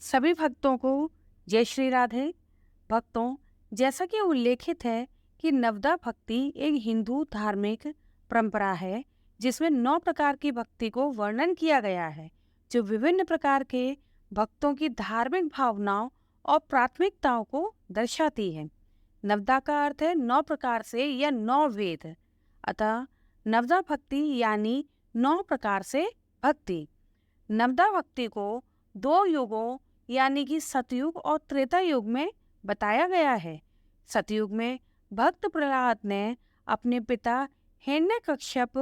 सभी भक्तों को जय श्री राधे। भक्तों, जैसा कि उल्लेखित है कि नवदा भक्ति एक हिंदू धार्मिक परंपरा है जिसमें 9 प्रकार की भक्ति को वर्णन किया गया है, जो विभिन्न प्रकार के भक्तों की धार्मिक भावनाओं और प्राथमिकताओं को दर्शाती है। नवदा का अर्थ है 9 प्रकार से या 9 वेद। अतः नवदा भक्ति यानी 9 प्रकार से भक्ति। नवदा भक्ति को 2 युगों यानी कि सतयुग और त्रेता युग में बताया गया है। सतयुग में भक्त प्रहलाद ने अपने पिता हिरण्यकश्यप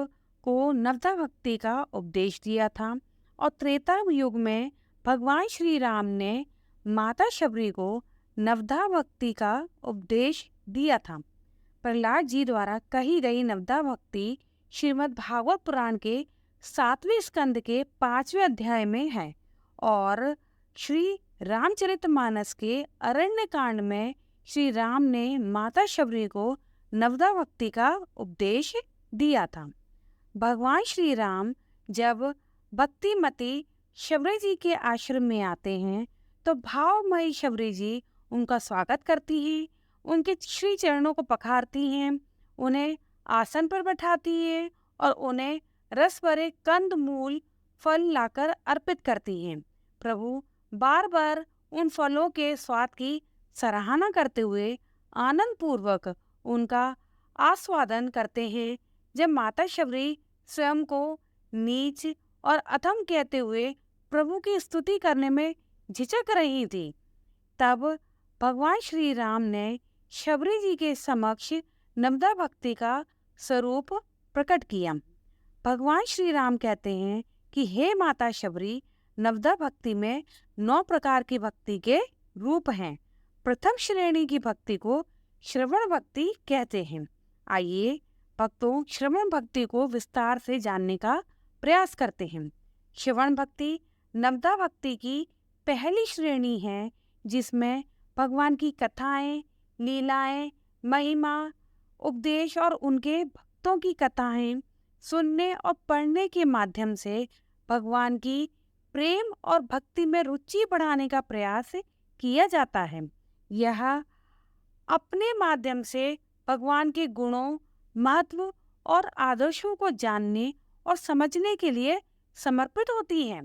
को नवदा भक्ति का उपदेश दिया था और त्रेता युग में भगवान श्री राम ने माता शबरी को नवदा भक्ति का उपदेश दिया था। प्रहलाद जी द्वारा कही गई नवदा भक्ति श्रीमद् भागवत पुराण के 7वें स्कंद के 5वें अध्याय में है और श्री रामचरितमानस के अरण्य कांड में श्री राम ने माता शबरी को नवदा भक्ति का उपदेश दिया था। भगवान श्री राम जब भक्तिमती शबरी जी के आश्रम में आते हैं तो भावमयी शबरी जी उनका स्वागत करती हैं, उनके श्री चरणों को पखारती हैं, उन्हें आसन पर बैठाती हैं और उन्हें रस भरे कंद मूल फल लाकर अर्पित करती हैं। प्रभु बार बार उन फलों के स्वाद की सराहना करते हुए आनंद पूर्वक उनका आस्वादन करते हैं। जब माता शबरी स्वयं को नीच और अधम कहते हुए प्रभु की स्तुति करने में झिझक रही थी, तब भगवान श्री राम ने शबरी जी के समक्ष नवदा भक्ति का स्वरूप प्रकट किया। भगवान श्री राम कहते हैं कि हे माता शबरी, नवदा भक्ति में 9 प्रकार की भक्ति के रूप हैं। प्रथम श्रेणी की भक्ति को श्रवण भक्ति कहते हैं। आइए भक्तों, श्रवण भक्ति को विस्तार से जानने का प्रयास करते हैं। श्रवण भक्ति नवदा भक्ति की पहली श्रेणी है, जिसमें भगवान की कथाएं, लीलाएं, महिमा, उपदेश और उनके भक्तों की कथाएं सुनने और पढ़ने के माध्यम से भगवान की प्रेम और भक्ति में रुचि बढ़ाने का प्रयास किया जाता है। यह अपने माध्यम से भगवान के गुणों, महत्व और आदर्शों को जानने और समझने के लिए समर्पित होती है।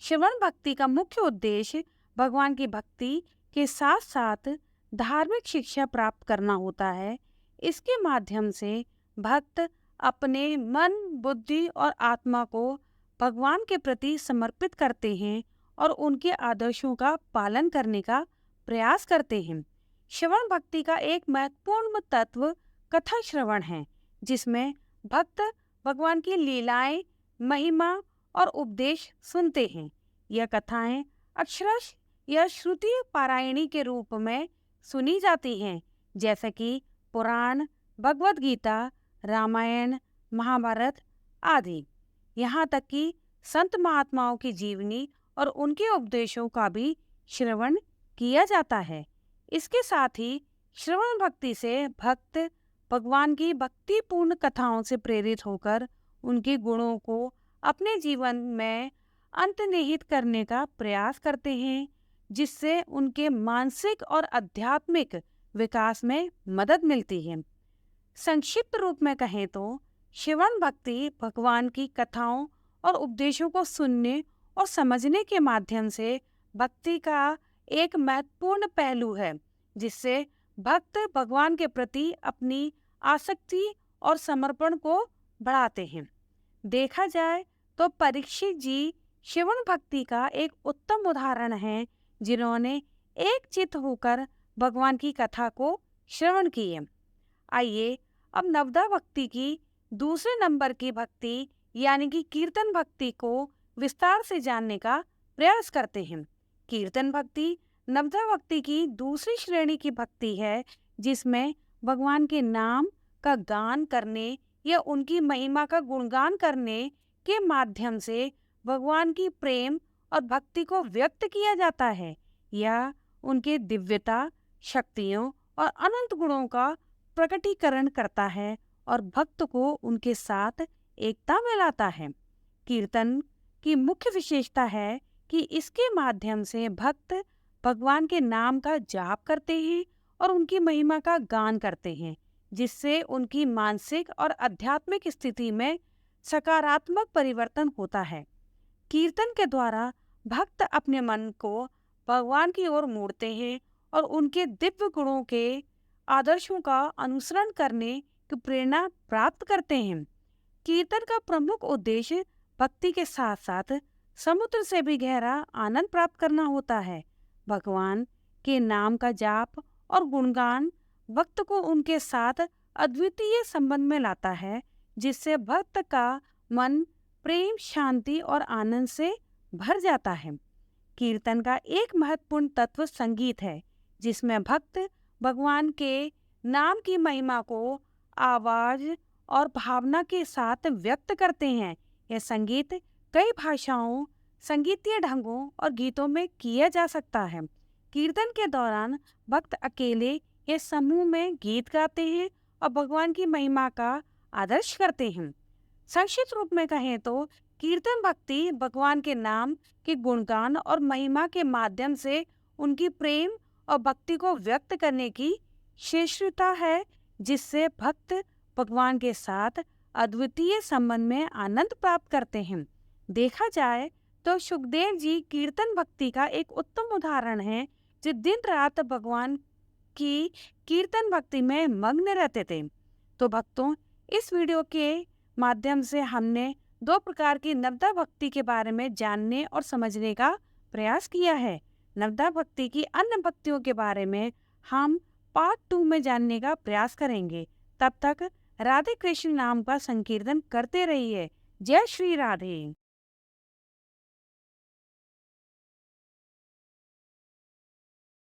श्रवण भक्ति का मुख्य उद्देश्य भगवान की भक्ति के साथ साथ धार्मिक शिक्षा प्राप्त करना होता है। इसके माध्यम से भक्त अपने मन, बुद्धि और आत्मा को भगवान के प्रति समर्पित करते हैं और उनके आदर्शों का पालन करने का प्रयास करते हैं। श्रवण भक्ति का एक महत्वपूर्ण तत्व कथा श्रवण है, जिसमें भक्त भगवान की लीलाएं, महिमा और उपदेश सुनते हैं। यह कथाएं अक्षरश या श्रुति पारायणी के रूप में सुनी जाती हैं, जैसे कि पुराण, भगवद गीता, रामायण, महाभारत आदि। यहाँ तक कि संत महात्माओं की जीवनी और उनके उपदेशों का भी श्रवण किया जाता है। इसके साथ ही श्रवण भक्ति से भक्त भगवान की भक्तिपूर्ण कथाओं से प्रेरित होकर उनके गुणों को अपने जीवन में अंतर्निहित करने का प्रयास करते हैं, जिससे उनके मानसिक और आध्यात्मिक विकास में मदद मिलती है। संक्षिप्त रूप में कहें तो श्रवण भक्ति भगवान की कथाओं और उपदेशों को सुनने और समझने के माध्यम से भक्ति का एक महत्वपूर्ण पहलू है, जिससे भक्त भगवान के प्रति अपनी आसक्ति और समर्पण को बढ़ाते हैं। देखा जाए तो परीक्षित जी श्रवण भक्ति का एक उत्तम उदाहरण है, जिन्होंने एक चित्त होकर भगवान की कथा को श्रवण किए। आइए अब नवदा भक्ति की दूसरे नंबर की भक्ति यानी कि कीर्तन भक्ति को विस्तार से जानने का प्रयास करते हैं। कीर्तन भक्ति नवदा भक्ति की दूसरी श्रेणी की भक्ति है, जिसमें भगवान के नाम का गान करने या उनकी महिमा का गुणगान करने के माध्यम से भगवान की प्रेम और भक्ति को व्यक्त किया जाता है। यह उनके दिव्यता, शक्तियों और अनंत गुणों का प्रकटीकरण करता है और भक्त को उनके साथ एकता में लाता है। कीर्तन की मुख्य विशेषता है कि इसके माध्यम से भक्त भगवान के नाम का जाप करते हैं और उनकी महिमा का गान करते हैं, जिससे उनकी मानसिक और आध्यात्मिक स्थिति में सकारात्मक परिवर्तन होता है। कीर्तन के द्वारा भक्त अपने मन को भगवान की ओर मोड़ते हैं और उनके दिव्य गुणों के आदर्शों का अनुसरण करने की प्रेरणा प्राप्त करते हैं। कीर्तन का प्रमुख उद्देश्य भक्ति के साथ साथ समुद्र से भी गहरा आनंद प्राप्त करना होता है। भगवान के नाम का जाप और गुणगान भक्त को उनके साथ अद्वितीय संबंध में लाता है, जिससे भक्त का मन प्रेम, शांति और आनंद से भर जाता है। कीर्तन का एक महत्वपूर्ण तत्व संगीत है, जिसमें भक्त भगवान के नाम की महिमा को आवाज और भावना के साथ व्यक्त करते हैं। यह संगीत कई भाषाओं, संगीतीय ढंगों और गीतों में किया जा सकता है। कीर्तन के दौरान भक्त अकेले या समूह में गीत गाते हैं और भगवान की महिमा का आदर्श करते हैं। संक्षिप्त रूप में कहें तो कीर्तन भक्ति भगवान के नाम के गुणगान और महिमा के माध्यम से उनकी प्रेम और भक्ति को व्यक्त करने की श्रेष्ठता है, जिससे भक्त भगवान के साथ अद्वितीय संबंध में आनंद प्राप्त करते हैं। देखा जाए तो सुखदेव जी कीर्तन भक्ति का एक उत्तम उदाहरण है, जो दिन रात भगवान की कीर्तन भक्ति में मग्न रहते थे। तो भक्तों, इस वीडियो के माध्यम से हमने 2 प्रकार की नवदा भक्ति के बारे में जानने और समझने का प्रयास किया है। नवदा भक्ति की अन्य भक्तियों के बारे में हम पार्ट 2 में जानने का प्रयास करेंगे। तब तक राधे कृष्ण नाम का संकीर्तन करते रहिए। जय श्री राधे।